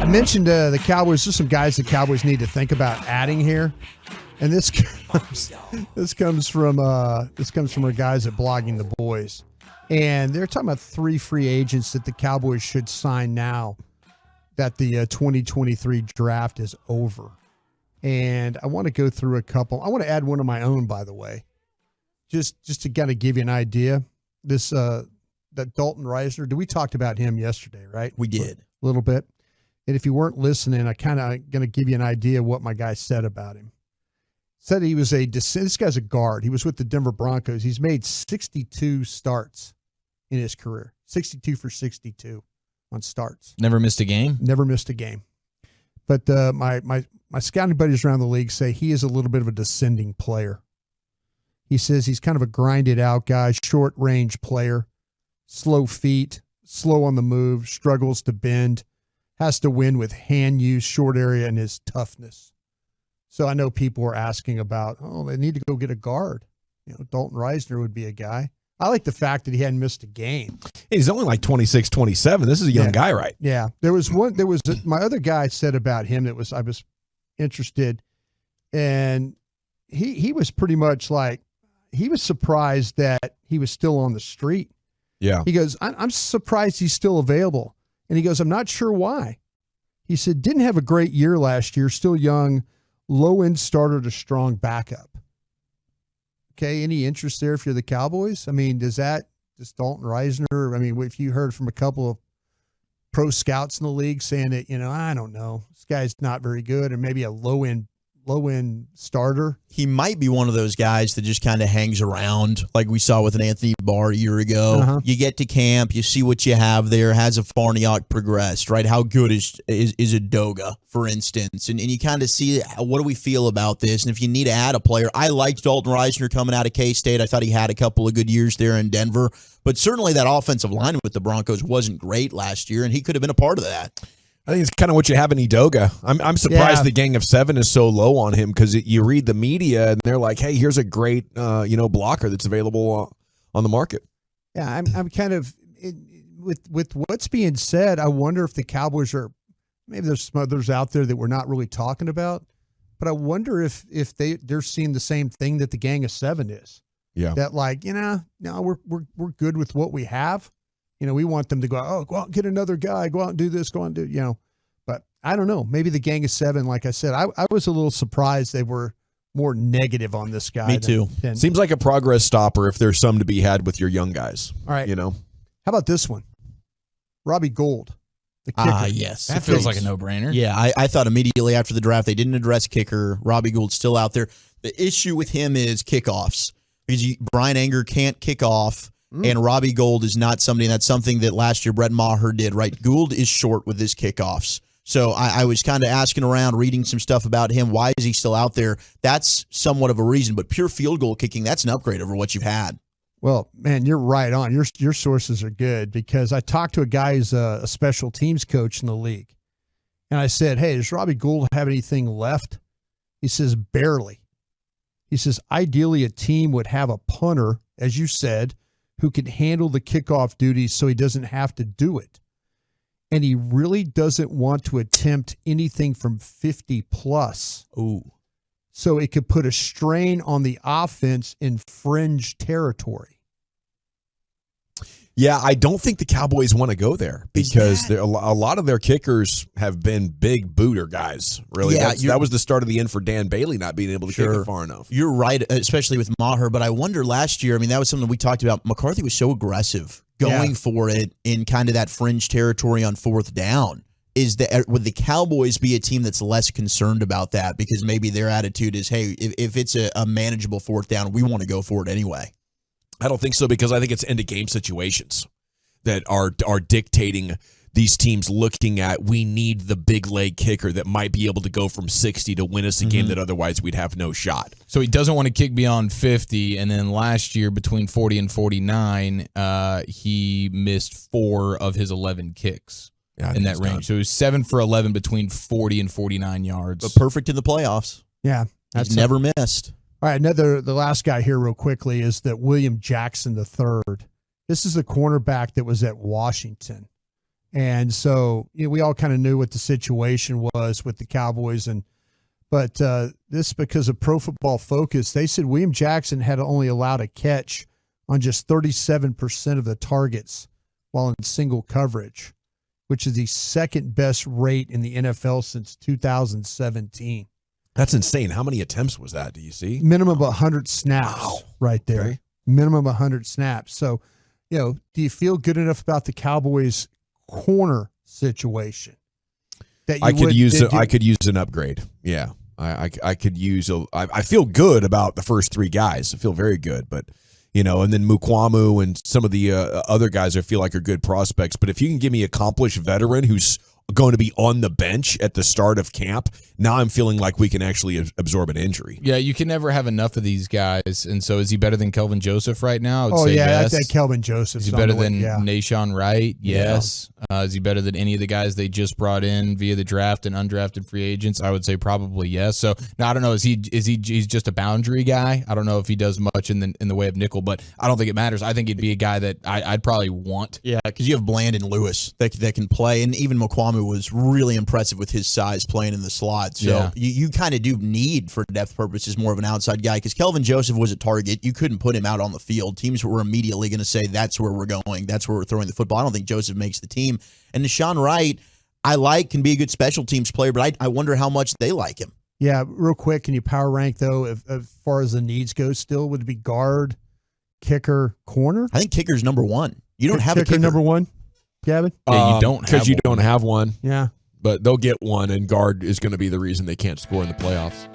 mentioned the Cowboys. There's some guys the Cowboys need to think about adding here, and this comes from our guys at Blogging the Boys, and they're talking about 3 free agents that the Cowboys should sign now that the 2023 draft is over. And I want to go through a couple. I want to add one of my own, by the way, just to kind of give you an idea. This that Dalton Reisner. We talked about him yesterday, right? We did a little bit. And if you weren't listening, I kind of going to give you an idea of what my guy said about him. Said he was this guy's a guard. He was with the Denver Broncos. He's made 62 starts in his career. 62 for 62 on starts. Never missed a game? Never missed a game. But my scouting buddies around the league say he is a little bit of a descending player. He says he's kind of a grinded out guy, short range player, slow feet, slow on the move, struggles to bend, has to win with hand use, short area, and his toughness. So I know people are asking about, they need to go get a guard. Dalton Reisner would be a guy. I like the fact that he hadn't missed a game. He's only like 26, 27. This is a young guy, right? Yeah. My other guy said about him I was interested, and he was pretty much like, he was surprised that he was still on the street. Yeah. He goes, I'm surprised he's still available. And he goes, I'm not sure why. He said, didn't have a great year last year, still young, low-end starter to strong backup. Okay, any interest there if you're the Cowboys? I mean, does Dalton Reisner, if you heard from a couple of pro scouts in the league saying that, I don't know, this guy's not very good, or maybe a low-end starter. He might be one of those guys that just kind of hangs around, like we saw with an Anthony Barr a year ago. Uh-huh. You get to camp, you see what you have there. Has a Farniok progressed, right? How good is a Doga, for instance? And you kind of see, what do we feel about this? And if you need to add a player, I liked Dalton Reisner coming out of K-State. I thought he had a couple of good years there in Denver. But certainly that offensive line with the Broncos wasn't great last year, and he could have been a part of that. I think it's kind of what you have in Edoga. I'm surprised the Gang of 7 is so low on him, because you read the media and they're like, hey, here's a great blocker that's available on the market. Yeah, I'm kind of with what's being said. I wonder if the Cowboys maybe there's some others out there that we're not really talking about, but I wonder if they're seeing the same thing that the Gang of 7 is. Yeah, that no, we're good with what we have. We want them to go out and get another guy, go out and do this, go out and do, But I don't know. Maybe the Gang of 7, like I said, I was a little surprised they were more negative on this guy. Me too. Seems like a progress stopper if there's some to be had with your young guys. All right. How about this one? Robbie Gould, the kicker. Yes. That feels like a no-brainer. Yeah, I thought immediately after the draft they didn't address kicker. Robbie Gould's still out there. The issue with him is kickoffs, because Brian Anger can't kick off. And Robbie Gould is not somebody, that's something that last year Brett Maher did, right? Gould is short with his kickoffs. So I was kind of asking around, reading some stuff about him. Why is he still out there? That's somewhat of a reason. But pure field goal kicking, that's an upgrade over what you've had. Well, man, you're right on. Your sources are good, because I talked to a guy who's a special teams coach in the league. And I said, hey, does Robbie Gould have anything left? He says, barely. He says, ideally a team would have a punter, as you said, who can handle the kickoff duties so he doesn't have to do it. And he really doesn't want to attempt anything from 50 plus. Ooh. So it could put a strain on the offense in fringe territory. Yeah, I don't think the Cowboys want to go there, because a lot of their kickers have been big booter guys. Really, Yeah, that was the start of the end for Dan Bailey not being able to kick it far enough. You're right, especially with Maher. But I wonder last year, that was something we talked about. McCarthy was so aggressive going for it in kind of that fringe territory on fourth down. Would the Cowboys be a team that's less concerned about that, because maybe their attitude is, hey, if it's a manageable fourth down, we want to go for it anyway? I don't think so, because I think it's end-of-game situations that are dictating these teams looking at, we need the big leg kicker that might be able to go from 60 to win us a game that otherwise we'd have no shot. So he doesn't want to kick beyond 50, and then last year between 40 and 49, he missed 4 of his 11 kicks in that range. So he was 7 for 11 between 40 and 49 yards. But perfect in the playoffs. Yeah. He's never missed. All right, the last guy here real quickly is that William Jackson III. This is the cornerback that was at Washington. And so we all kind of knew what the situation was with the Cowboys. But this, because of Pro Football Focus, they said William Jackson had only allowed a catch on just 37% of the targets while in single coverage, which is the second best rate in the NFL since 2017. That's insane. How many attempts was that? Do you see? Minimum of 100 snaps. Wow. Right there. Okay. Minimum of 100 snaps. So, do you feel good enough about the Cowboys' corner situation that you I could use an upgrade. Yeah. I could use I feel good about the first three guys. I feel very good, but and then Mukwamu and some of the other guys I feel like are good prospects. But if you can give me an accomplished veteran who's going to be on the bench at the start of camp, now I'm feeling like we can actually absorb an injury. Yeah, you can never have enough of these guys. And so is he better than Kelvin Joseph right now? I would say yes. That Kelvin Joseph. Is he better than Nashawn Wright? Yes. Yeah. Is he better than any of the guys they just brought in via the draft and undrafted free agents? I would say probably yes. So now I don't know. He's just a boundary guy? I don't know if he does much in the way of nickel, but I don't think it matters. I think he'd be a guy that I'd probably want. Yeah, because you have Blandon Lewis that can play, and even Mukwamu was really impressive with his size playing in the slot. So you kind of do need, for depth purposes, more of an outside guy, because Kelvin Joseph was a target. You couldn't put him out on the field. Teams were immediately going to say, that's where we're going. That's where we're throwing the football. I don't think Joseph makes the team. And Nashawn Wright, can be a good special teams player, but I wonder how much they like him. Yeah, real quick, can you power rank, though, as far as the needs go still? Would it be guard, kicker, corner? I think kicker's number one. You don't have a kicker. Number one, Gavin? Yeah, you don't because you don't have one. Yeah. But they'll get one, and guard is going to be the reason they can't score in the playoffs.